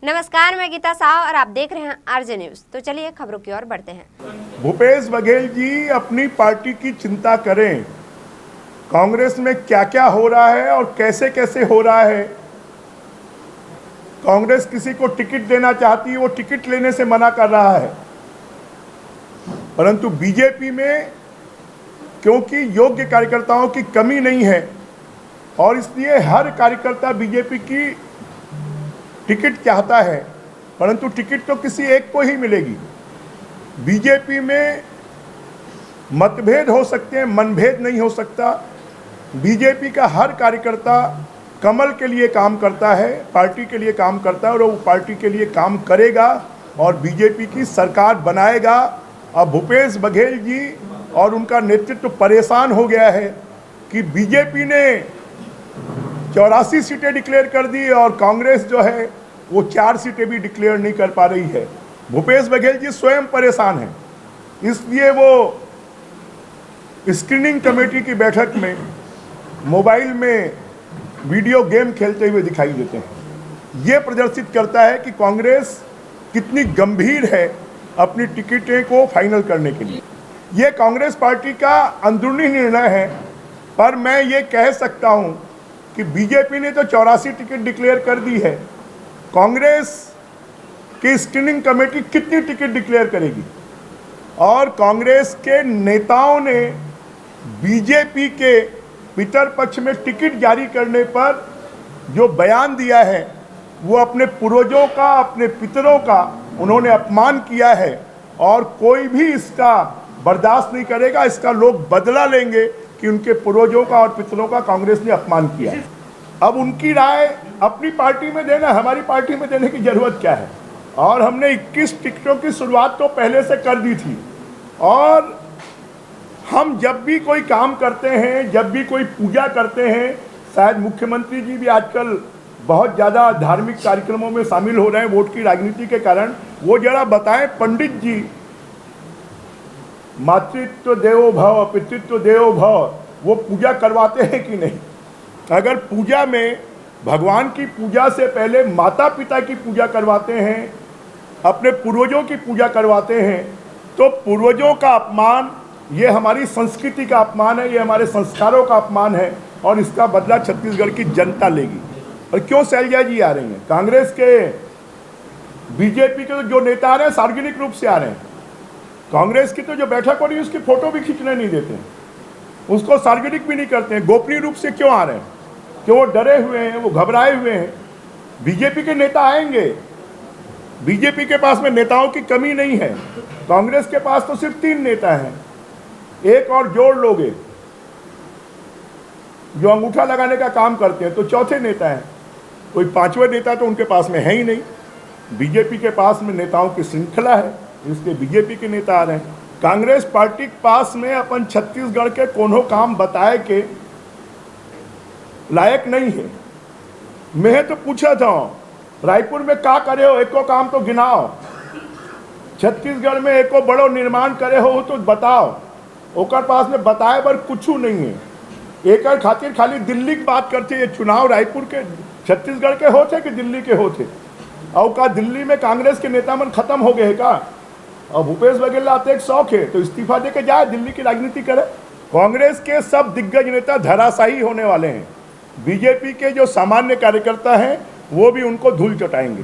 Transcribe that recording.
नमस्कार, मैं गीता साव और आप देख रहे हैं आरजे न्यूज। तो चलिए खबरों की ओर बढ़ते हैं। भूपेश बघेल जी अपनी पार्टी की चिंता करें। कांग्रेस में क्या क्या हो रहा है और कैसे कैसे हो रहा है। कांग्रेस किसी को टिकट देना चाहती है, वो टिकट लेने से मना कर रहा है। परंतु बीजेपी में क्योंकि योग्य कार्यकर्ताओं की कमी नहीं है और इसलिए हर कार्यकर्ता बीजेपी की टिकट चाहता है, परंतु टिकट तो किसी एक को ही मिलेगी। बीजेपी में मतभेद हो सकते हैं, मनभेद नहीं हो सकता। बीजेपी का हर कार्यकर्ता कमल के लिए काम करता है, पार्टी के लिए काम करता है और वो पार्टी के लिए काम करेगा और बीजेपी की सरकार बनाएगा। अब भूपेश बघेल जी और उनका नेतृत्व परेशान हो गया है कि बीजेपी ने 84 सीटें डिक्लेयर कर दी और कांग्रेस जो है वो 4 सीटें भी डिक्लेयर नहीं कर पा रही है। भूपेश बघेल जी स्वयं परेशान हैं, इसलिए वो स्क्रीनिंग कमेटी की बैठक में मोबाइल में वीडियो गेम खेलते हुए दिखाई देते हैं। ये प्रदर्शित करता है कि कांग्रेस कितनी गंभीर है अपनी टिकटें को फाइनल करने के लिए। ये कांग्रेस पार्टी का अंदरूनी निर्णय है, पर मैं ये कह सकता हूं कि बीजेपी ने तो 84 टिकट डिक्लेयर कर दी है। कांग्रेस की स्क्रीनिंग कमेटी कितनी टिकट डिक्लेयर करेगी? और कांग्रेस के नेताओं ने बीजेपी के पितर पक्ष में टिकट जारी करने पर जो बयान दिया है वो अपने पूर्वजों का, अपने पितरों का उन्होंने अपमान किया है और कोई भी इसका बर्दाश्त नहीं करेगा। इसका लोग बदला लेंगे कि उनके पूर्वजों का और पितरों का कांग्रेस ने अपमान किया है। अब उनकी राय अपनी पार्टी में देना, हमारी पार्टी में देने की जरूरत क्या है? और हमने 21 टिकटों की शुरुआत तो पहले से कर दी थी और हम जब भी कोई काम करते हैं, जब भी कोई पूजा करते हैं, शायद मुख्यमंत्री जी भी आजकल बहुत ज़्यादा धार्मिक कार्यक्रमों में शामिल हो रहे हैं वोट की राजनीति के कारण। वो जरा बताएं पंडित जी, मातृत्व देवो भव, पितृत्व देवो भव, वो पूजा करवाते हैं कि नहीं? अगर पूजा में भगवान की पूजा से पहले माता पिता की पूजा करवाते हैं, अपने पूर्वजों की पूजा करवाते हैं, तो पूर्वजों का अपमान, ये हमारी संस्कृति का अपमान है, ये हमारे संस्कारों का अपमान है और इसका बदला छत्तीसगढ़ की जनता लेगी। और क्यों शैलजा जी आ रही हैं? कांग्रेस के, बीजेपी के जो नेता आ रहे हैं सार्वजनिक रूप से आ रहे हैं। कांग्रेस की तो जो बैठक हो रही है उसकी फोटो भी खींचने नहीं देते हैं, उसको सार्वजनिक भी नहीं करते हैं। गोपनीय रूप से क्यों आ रहे हैं? क्यों? वो डरे हुए हैं, वो घबराए हुए हैं। बीजेपी के नेता आएंगे, बीजेपी के पास में नेताओं की कमी नहीं है। कांग्रेस के पास तो सिर्फ 3 नेता हैं, एक और जोड़ लोगे जो अंगूठा लगाने का काम करते हैं तो चौथे नेता हैं। कोई 5वें नेता तो उनके पास में है ही नहीं। बीजेपी के पास में नेताओं की श्रृंखला है, इसलिए बीजेपी के नेता आ रहे हैं। कांग्रेस पार्टी के पास में अपन छत्तीसगढ़ के कोनो काम बताए के लायक नहीं है। मैं तो पूछा था रायपुर में क्या करे हो, एको काम तो गिनाओ। छत्तीसगढ़ में एको बड़ो निर्माण करे हो तो बताओ। ओकर पास में बताए पर कुछ नहीं है। एक खातिर खाली दिल्ली की बात करते। ये चुनाव रायपुर के, छत्तीसगढ़ के होते कि दिल्ली के होते? और का दिल्ली में कांग्रेस के नेता मन खत्म हो गए का? और भूपेश बघेल आते एक शौक है तो इस्तीफा दे के जाए दिल्ली की राजनीति करे। कांग्रेस के सब दिग्गज नेता धराशायी होने वाले हैं। बीजेपी के जो सामान्य कार्यकर्ता हैं वो भी उनको धूल चटाएंगे।